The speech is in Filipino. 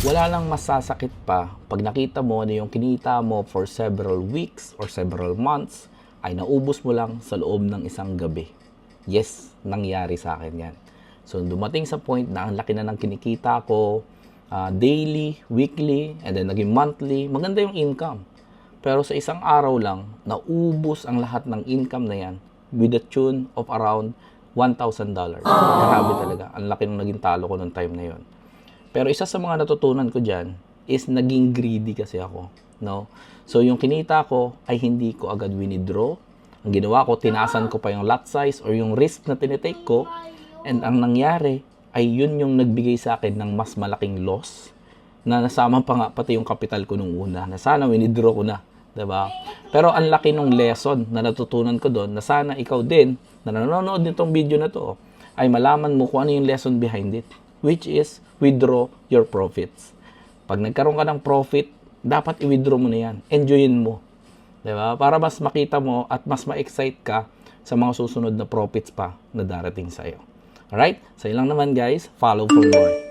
Wala lang masasakit pa pag nakita mo na yung kinita mo for several weeks or several months ay naubos mo lang sa loob ng isang gabi. Yes, nangyari sa akin yan. So, dumating sa point na ang laki na ng kinikita ko, daily, weekly, and then naging monthly, maganda yung income. Pero sa isang araw lang, naubos ang lahat ng income na yan with a tune of around $1,000. Grabe talaga. Ang laki nung naging talo ko nung time na yon. Pero isa sa mga natutunan ko dyan is naging greedy kasi ako. No? So yung kinita ko ay hindi ko agad winidraw. Ang ginawa ko, tinasan ko pa yung lot size or yung risk na tinitake ko. And ang nangyari ay yun yung nagbigay sa akin ng mas malaking loss na nasama pa nga pati yung capital ko nung una na sana winidraw ko na. Diba? Pero ang laki nung lesson na natutunan ko doon na sana ikaw din na nanonood nitong video na to ay malaman mo kung ano yung lesson behind it, which is withdraw your profits. Pag nagkaroon ka ng profit, dapat i-withdraw mo na yan. Enjoyin mo. Diba? Para mas makita mo at mas ma-excite ka sa mga susunod na profits pa na darating sa'yo. Alright? Sa'yo lang naman guys. Follow for more.